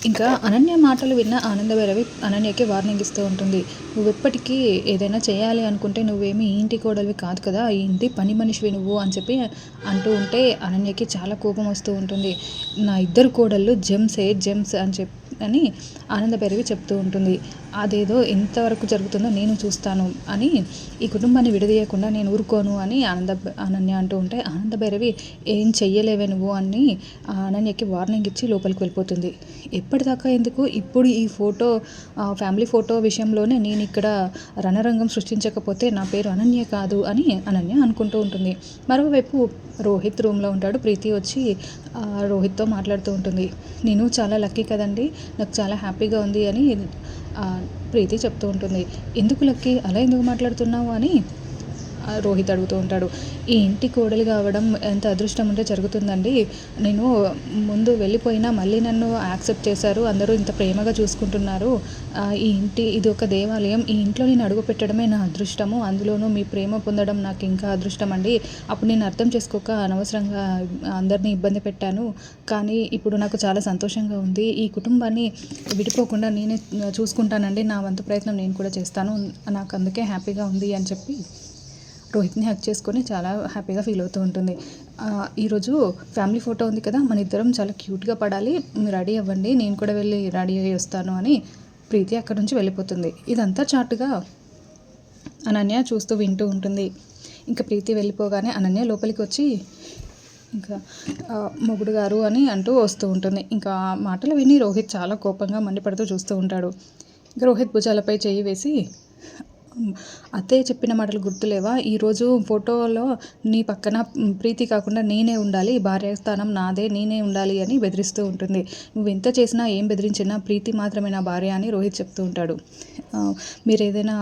ఇంకా అనన్య మాటలు విన్న ఆనందభైరవి అనన్యకి వార్నింగ్ ఇస్తూ ఉంటుంది. నువ్వెప్పటికీ ఏదైనా చేయాలి అనుకుంటే నువ్వేమి ఈ ఇంటి కోడలివి కాదు కదా! ఈ ఇంటి పని మనిషివి నువ్వు అని చెప్పి అంటూ ఉంటే అనన్యకి చాలా కోపం వస్తూ ఉంటుంది. నా ఇద్దరు కోడళ్ళు జెమ్స్ అని ఆనందభైరవి చెప్తూ ఉంటుంది. అదేదో ఎంతవరకు జరుగుతుందో నేను చూస్తాను అని, ఈ కుటుంబాన్ని విడదీయకుండా నేను ఊరుకోను అని అనన్య అంటూ ఉంటే ఆనందభైరవి ఏం చెయ్యలేవే నువ్వు అని అనన్యకి వార్నింగ్ ఇచ్చి లోపలికి వెళ్ళిపోతుంది. ఎప్పటిదాకా ఎందుకు, ఇప్పుడు ఈ ఫోటో ఫ్యామిలీ ఫోటో విషయంలోనే నేను ఇక్కడ రణరంగం సృష్టించకపోతే నా పేరు అనన్య కాదు అని అనన్య అనుకుంటూ ఉంటుంది. మరోవైపు రోహిత్ రూమ్లో ఉంటాడు. ప్రీతి వచ్చి రోహిత్తో మాట్లాడుతూ ఉంటుంది. నేను చాలా లక్కీ కదండి, నాకు చాలా హ్యాపీగా ఉంది అని ప్రీతి చెప్తూ ఉంటుంది. ఎందుకు లక్కీ, అలా ఎందుకు మాట్లాడుతున్నావు అని రోహిత్ అడుగుతూ ఉంటాడు. ఈ ఇంటి కోడలు కావడం ఎంత అదృష్టం ఉంటే జరుగుతుందండి. నేను ముందు వెళ్ళిపోయినా మళ్ళీ నన్ను యాక్సెప్ట్ చేశారు, అందరూ ఇంత ప్రేమగా చూసుకుంటున్నారు. ఇది ఒక దేవాలయం, ఈ ఇంట్లో నేను అడుగు పెట్టడమే నా అదృష్టము, అందులోనూ మీ ప్రేమ పొందడం నాకు ఇంకా అదృష్టం అండి. అప్పుడు నేను అర్థం చేసుకోక అనవసరంగా అందరినీ ఇబ్బంది పెట్టాను, కానీ ఇప్పుడు నాకు చాలా సంతోషంగా ఉంది. ఈ కుటుంబాన్ని విడిపోకుండా నేనే చూసుకుంటానండి, నా వంతు ప్రయత్నం నేను కూడా చేస్తాను, నాకు అందుకే హ్యాపీగా ఉంది అని చెప్పి రోహిత్ని హక్ చేసుకొని చాలా హ్యాపీగా ఫీల్ అవుతూ ఉంటుంది. ఈరోజు ఫ్యామిలీ ఫోటో ఉంది కదా, మన ఇద్దరం చాలా క్యూట్గా పడాలి, మీరు రెడీ అవ్వండి, నేను కూడా వెళ్ళి రెడీ అయ్యి వస్తాను అని ప్రీతి అక్కడి నుంచి వెళ్ళిపోతుంది. ఇదంతా చాటుగా అనన్య చూస్తూ వింటూ ఉంటుంది. ఇంకా ప్రీతి వెళ్ళిపోగానే అనన్య లోపలికి వచ్చి ఇంకా మొగుడు గారు అని అంటూ వస్తూ ఉంటుంది. ఇంకా ఆ మాటలు విని రోహిత్ చాలా కోపంగా మండిపడుతూ చూస్తూ ఉంటాడు. ఇంకా రోహిత్ భుజాలపై చేయి వేసి, అత్తయ్య చెప్పిన మాటలు గుర్తులేవా, ఈరోజు ఫోటోలో నీ పక్కన ప్రీతి కాకుండా నేనే ఉండాలి, భార్య స్థానం నాదే, నేనే ఉండాలి అని బెదిరిస్తూ ఉంటుంది. నువ్వు ఎంత చేసినా ఏం బెదిరించినా ప్రీతి మాత్రమే నా భార్య అని రోహిత్ చెప్తూ ఉంటాడు. మీరు ఏదైనా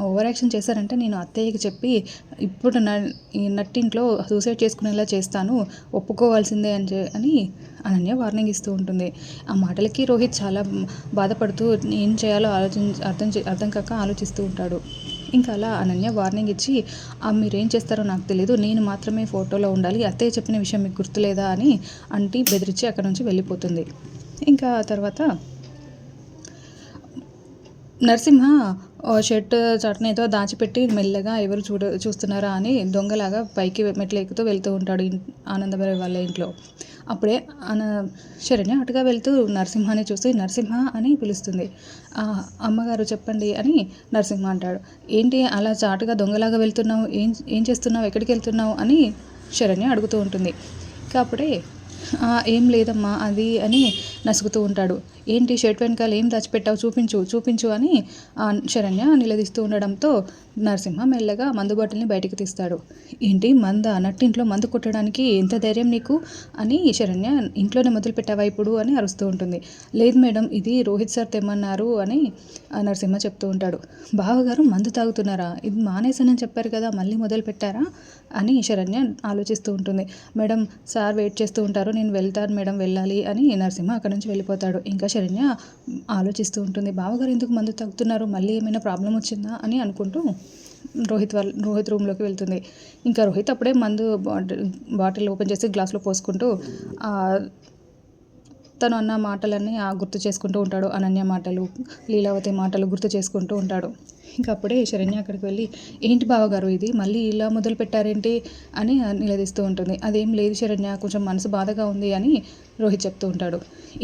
ఓవర్ యాక్షన్ చేశారంటే నేను అత్తయ్యకి చెప్పి ఇప్పుడు నట్టింట్లో సూసైడ్ చేసుకునేలా చేస్తాను, ఒప్పుకోవాల్సిందే అని అనన్య వార్నింగ్ ఇస్తూ ఉంటుంది. ఆ మాటలకి రోహిత్ చాలా బాధపడుతూ ఏం చేయాలో అర్థం కాక ఆలోచిస్తూ ఉంటాడు. ఇంకా అలా అనన్య వార్నింగ్ ఇచ్చి, మీరేం చేస్తారో నాకు తెలీదు, నేను మాత్రమే ఫోటోలో ఉండాలి, అత్తయ్య చెప్పిన విషయం మీకు గుర్తులేదా అని బెదిరించి అక్కడ నుంచి వెళ్ళిపోతుంది. ఇంకా తర్వాత నరసింహ షర్ట్ చాటున ఏదో దాచిపెట్టి మెల్లగా ఎవరు చూస్తున్నారా అని దొంగలాగా పైకి మెట్లు ఎక్కుతూ వెళ్తూ ఉంటాడు ఆనందభైరవి వాళ్ళ ఇంట్లో. అప్పుడే శరణ్య అటుగా వెళ్తూ నరసింహాని చూసి నరసింహ అని పిలుస్తుంది. అమ్మగారు చెప్పండి అని నరసింహ అంటాడు. ఏంటి అలా చాటుగా దొంగలాగా వెళ్తున్నావు, ఏం చేస్తున్నావు, ఎక్కడికి వెళ్తున్నావు అని శరణ్య అడుగుతూ ఉంటుంది. ఇంకా అప్పుడే ఏం లేదమ్మా అది అని నసుగుతూ ఉంటాడు. ఏంటి షర్ట్ వెనకాల ఏం దాచిపెట్టావు, చూపించు అని శరణ్య నిలదీస్తూ ఉండడంతో నరసింహ మెల్లగా మందు బాటిల్ని బయటకు తీస్తాడు. ఏంటి నట్టింట్లో మందు కొట్టడానికి ఎంత ధైర్యం నీకు అని శరణ్య ఇంట్లోనే మొదలు పెట్టావా ఇప్పుడు అని అరుస్తూ ఉంటుంది. లేదు మేడం, ఇది రోహిత్ సార్ తెమ్మన్నారు అని నరసింహ చెప్తూ ఉంటాడు. బావగారు మందు తాగుతున్నారా, ఇది మానేసానని చెప్పారు కదా, మళ్ళీ మొదలు పెట్టారా అని శరణ్య ఆలోచిస్తూ ఉంటుంది. మేడం సార్ వెయిట్ చేస్తూ ఉంటారు, నేను వెళ్తాను మేడం, వెళ్ళాలి అని నరసింహ అక్కడి నుంచి వెళ్ళిపోతాడు. ఇంకా శరణ్య ఆలోచిస్తూ ఉంటుంది. బావగారు ఎందుకు మందు తాగుతున్నారు, మళ్ళీ ఏమైనా ప్రాబ్లం వచ్చిందా అని అనుకుంటూ రోహిత్ రూమ్లోకి వెళ్తుంది. ఇంకా రోహిత్ అప్పుడే మందు బాటిల్ ఓపెన్ చేసి గ్లాస్లో పోసుకుంటూ తను అన్న మాటలన్నీ గుర్తు చేసుకుంటూ ఉంటాడు. అనన్య మాటలు, లీలావతి మాటలు గుర్తు చేసుకుంటూ ఉంటాడు. ఇంకా అప్పుడే శరణ్య అక్కడికి వెళ్ళి, ఏంటి బావగారు ఇది మళ్ళీ ఇలా మొదలు పెట్టారేంటి అని నిలదీస్తూ ఉంటుంది. అదేం లేదు శరణ్య, కొంచెం మనసు బాధగా ఉంది అని రోహిత్ చెప్తూ ఉంటాడు.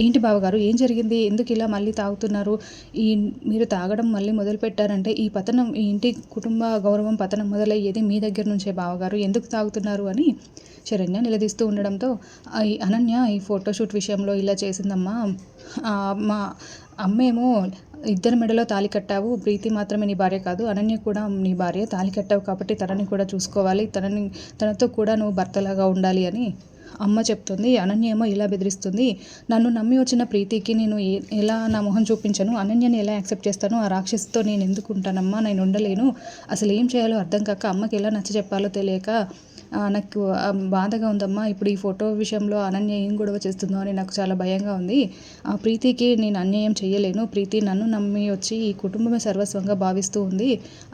ఏంటి బావగారు, ఏం జరిగింది, ఎందుకు ఇలా మళ్ళీ తాగుతున్నారు, మీరు తాగడం మళ్ళీ మొదలు పెట్టారంటే ఈ ఇంటి కుటుంబ గౌరవం పతనం మొదలయ్యేది మీ దగ్గర నుంచే బావగారు, ఎందుకు తాగుతున్నారు అని శరణ్య నిలదీస్తూ ఉండడంతో, అనన్య ఈ ఫోటోషూట్ విషయంలో ఇలా చేసిందమ్మా, మా అమ్మేమో ఇద్దరి మెడలో తాళి కట్టావు, ప్రీతి మాత్రమే నీ భార్య కాదు, అనన్య కూడా నీ భార్య, తాళి కట్టావు కాబట్టి తనని కూడా చూసుకోవాలి, తనతో కూడా నువ్వు భర్తలాగా ఉండాలి అని అమ్మ చెప్తుంది. అనన్య ఏమో ఇలా బెదిరిస్తుంది, నన్ను నమ్మి వచ్చిన ప్రీతికి నేను ఎలా నా మొహం చూపించను, అనన్యని ఎలా యాక్సెప్ట్ చేస్తాను, ఆ రాక్షసితో నేను ఎందుకు ఉంటానమ్మా, నేను ఉండలేను, అసలు ఏం చేయాలో అర్థం కాక అమ్మకి ఎలా నచ్చ చెప్పాలో తెలియక నాకు బాధగా ఉందమ్మా, ఇప్పుడు ఈ ఫోటో విషయంలో అనన్య ఏం గొడవ చేస్తుందో అని నాకు చాలా భయంగా ఉంది, ఆ ప్రీతికి నేను అన్యాయం చేయలేను, ప్రీతి నన్ను నమ్మి వచ్చి ఈ కుటుంబమే సర్వస్వంగా భావిస్తూ ఉంది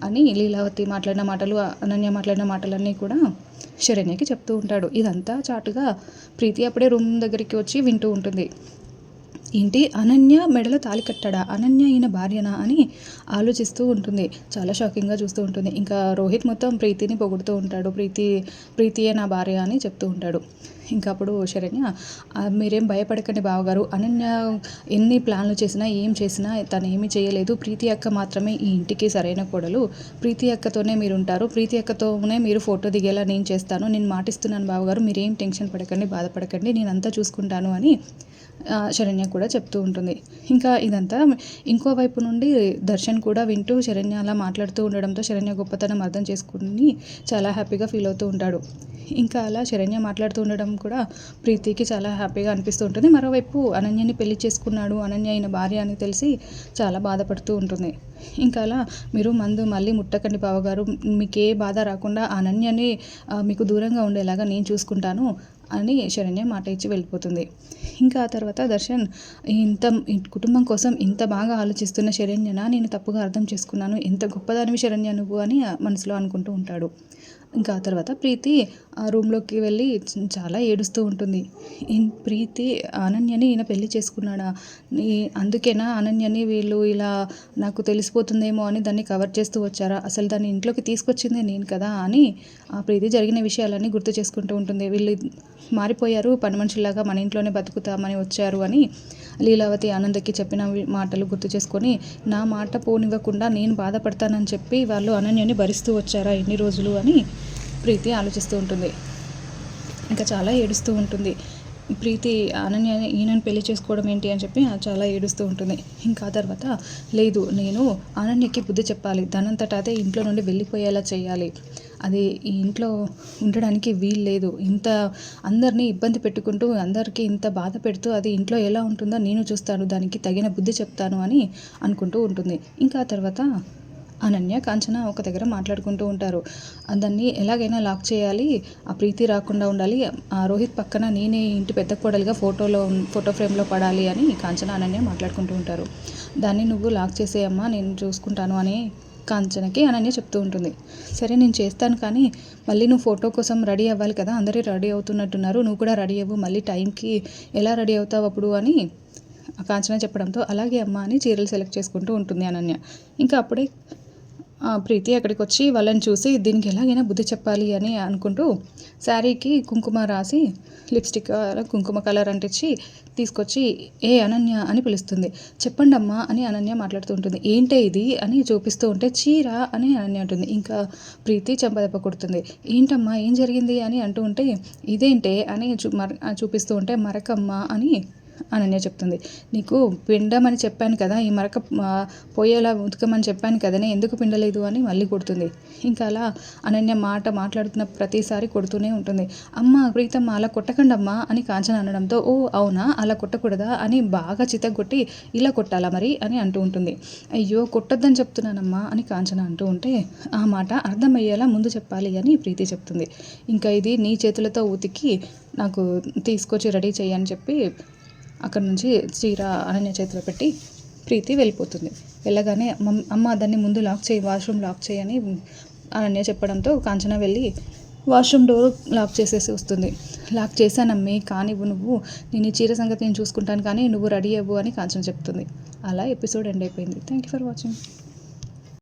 అని లీలావతి మాట్లాడిన మాటలు, అనన్య మాట్లాడిన మాటలన్నీ కూడా శరణ్యకి చెప్తూ ఉంటాడు. ఇదంతా చాటుగా ప్రీతి అప్పుడే రూమ్ దగ్గరికి వచ్చి వింటూ ఉంటుంది. ఏంటి అనన్య మెడలో తాళి కట్టాడా, అనన్య ఈయన భార్యనా అని ఆలోచిస్తూ ఉంటుంది. చాలా షాకింగ్గా చూస్తూ ఉంటుంది. ఇంకా రోహిత్ మొత్తం ప్రీతిని పొగుడుతూ ఉంటాడు. ప్రీతియే నా భార్య అని చెప్తూ ఉంటాడు. ఇంకా అప్పుడు శరణ్య, మీరేం భయపడకండి బావగారు, అనన్య ఎన్ని ప్లాన్లు చేసినా ఏం చేసినా తను ఏమీ చేయలేదు. ప్రీతి అక్క మాత్రమే ఈ ఇంటికి సరైన కోడలు. ప్రీతి అక్కతోనే మీరు ఉంటారు, ప్రీతి అక్కతోనే మీరు ఫోటో దిగేలా నేను చేస్తాను, నేను మాటిస్తున్నాను బావగారు, మీరేం టెన్షన్ పడకండి, బాధపడకండి, నేనంతా చూసుకుంటాను అని శరణ్య కూడా చెప్తూ ఉంటుంది. ఇంకా ఇదంతా ఇంకో వైపు నుండి దర్శన్ కూడా వింటూ శరణ్య అలా మాట్లాడుతూ ఉండడంతో శరణ్య గొప్పతనం అర్థం చేసుకుని చాలా హ్యాపీగా ఫీల్ అవుతూ ఉంటాడు. ఇంకా అలా శరణ్య మాట్లాడుతూ ఉండడం కూడా ప్రీతికి చాలా హ్యాపీగా అనిపిస్తూ ఉంటుంది. మరోవైపు అనన్యని పెళ్లి చేసుకున్నాడు, అనన్య అయిన భార్య అని తెలిసి చాలా బాధపడుతూ ఉంటుంది. ఇంకా అలా మీరు మళ్ళీ ముట్టకండి బావగారు, మీకు ఏ బాధ రాకుండా అనన్యని మీకు దూరంగా ఉండేలాగా నేను చూసుకుంటాను అని శరణ్య మాట ఇచ్చి వెళ్ళిపోతుంది. ఇంకా ఆ తర్వాత దర్శన్, కుటుంబం కోసం ఇంత బాగా ఆలోచిస్తున్న శరణ్యన నేను తప్పుగా అర్థం చేసుకున్నాను, ఎంత గొప్పదానివి శరణ్య నువ్వు అని మనసులో అనుకుంటూ ఉంటాడు. ఇంకా ఆ తర్వాత ప్రీతి ఆ రూమ్లోకి వెళ్ళి చాలా ఏడుస్తూ ఉంటుంది. ప్రీతి అనన్యని ఈయన పెళ్లి చేసుకున్నాడా, అందుకేనా అనన్యని వీళ్ళు ఇలా నాకు తెలిసిపోతుందేమో అని దాన్ని కవర్ చేస్తూ వచ్చారా, అసలు దాన్ని ఇంట్లోకి తీసుకొచ్చిందే నేను కదా అని ఆ ప్రీతి జరిగిన విషయాలన్నీ గుర్తు చేసుకుంటూ ఉంటుంది. వీళ్ళు మారిపోయారు, పని మనుషుల్లాగా మన ఇంట్లోనే బతుకుతామని వచ్చారు అని లీలావతి ఆనందకి చెప్పిన మాటలు గుర్తు చేసుకొని, నా మాట పోనివ్వకుండా నేను బాధపడతానని చెప్పి వాళ్ళు అనన్యని భరిస్తూ వచ్చారా ఎన్ని రోజులు అని ప్రీతి ఆలోచిస్తూ ఉంటుంది. ఇంకా చాలా ఏడుస్తూ ఉంటుంది. ప్రీతి అనన్య ఈయనని పెళ్లి చేసుకోవడం ఏంటి అని చెప్పి చాలా ఏడుస్తూ ఉంటుంది. ఇంకా ఆ తర్వాత, లేదు నేను అనన్యకి బుద్ధి చెప్పాలి, దానంతట అదే ఇంట్లో నుండి వెళ్ళిపోయేలా చేయాలి, అది ఈ ఇంట్లో ఉండడానికి వీలు లేదు, ఇంత అందరినీ ఇబ్బంది పెట్టుకుంటూ అందరికీ ఇంత బాధ పెడుతూ అది ఇంట్లో ఎలా ఉంటుందో నేను చూస్తాను, దానికి తగిన బుద్ధి చెప్తాను అని అనుకుంటూ ఉంటుంది. ఇంకా ఆ తర్వాత అనన్య కాంచన ఒక దగ్గర మాట్లాడుకుంటూ ఉంటారు. దాన్ని ఎలాగైనా లాక్ చేయాలి, ఆ ప్రీతి రాకుండా ఉండాలి, ఆ రోహిత్ పక్కన నేనే ఇంటి పెద్ద కోడలుగా ఫోటో ఫ్రేమ్లో పడాలి అని కాంచన అనన్య మాట్లాడుకుంటూ ఉంటారు. దాన్ని నువ్వు లాక్ చేసేయమ్మా, నేను చూసుకుంటాను అని కాంచనకి అనన్య చెప్తూ ఉంటుంది. సరే నేను చేస్తాను, కానీ మళ్ళీ నువ్వు ఫోటో కోసం రెడీ అవ్వాలి కదా, అందరూ రెడీ అవుతున్నట్టున్నారు, నువ్వు కూడా రెడీ అవ్వు, మళ్ళీ టైంకి ఎలా రెడీ అవుతావు అప్పుడు అని కాంచన చెప్పడంతో అలాగే అమ్మ అని చీరలు సెలెక్ట్ చేసుకుంటూ ఉంటుంది అనన్య. ఇంకా అప్పుడే ప్రీతి అక్కడికి వచ్చి వాళ్ళని చూసి దీనికి ఎలాగైనా బుద్ధి చెప్పాలి అని అనుకుంటూ శారీకి కుంకుమ రాసి లిప్స్టిక్ కుంకుమ కలర్ అంటించి తీసుకొచ్చి ఏ అనన్య అని పిలుస్తుంది. చెప్పండి అమ్మా అని అనన్య మాట్లాడుతూ ఉంటుంది. ఏంటే ఇది అని చూపిస్తూ ఉంటే చీర అని అనన్య అంటుంది. ఇంకా ప్రీతి చెంపదెబ్బ కొడుతుంది. ఏంటమ్మా ఏం జరిగింది అని అంటూ ఉంటే ఇదేంటే అని చూపిస్తూ ఉంటే మరకమ్మ అని అనన్య చెప్తుంది. నీకు పిండమని చెప్పాను కదా, ఈ మరక పోయేలా ఉతకమని చెప్పాను కదనే, ఎందుకు పిండలేదు అని మళ్ళీ కొడుతుంది. ఇంకా అలా అనన్య మాట్లాడుతున్న ప్రతిసారి కొడుతూనే ఉంటుంది. అమ్మ ప్రీతమ్మ అలా కొట్టకండి అమ్మా అని కాంచన అనడంతో, ఓ అవునా అలా కొట్టకూడదా అని బాగా చితగొట్టి ఇలా కొట్టాలా మరి అని అంటూ ఉంటుంది. అయ్యో కొట్టొద్దని చెప్తున్నానమ్మా అని కాంచన అంటూ ఉంటే, ఆ మాట అర్థమయ్యేలా ముందు చెప్పాలి అని ప్రీతి చెప్తుంది. ఇంకా ఇది నీ చేతులతో ఉతికి నాకు తీసుకొచ్చి రెడీ చేయని చెప్పి అక్కడ నుంచి చీర అనన్య చేతిలో పెట్టి ప్రీతి వెళ్ళిపోతుంది. వెళ్ళగానే అమ్మ దాన్ని ముందు లాక్ చేయి, వాష్రూమ్ లాక్ చేయని అనన్య చెప్పడంతో కాంచన వెళ్ళి వాష్రూమ్ డోర్ లాక్ చేసేసి వస్తుంది. లాక్ చేశానమ్మే, కానీ నువ్వు నేను ఈ చీర సంగతి నేను చూసుకుంటాను, కానీ నువ్వు రెడీ అవ్వు అని కాంచన చెప్తుంది. అలా ఎపిసోడ్ ఎండ్ అయిపోయింది. Thank you for watching.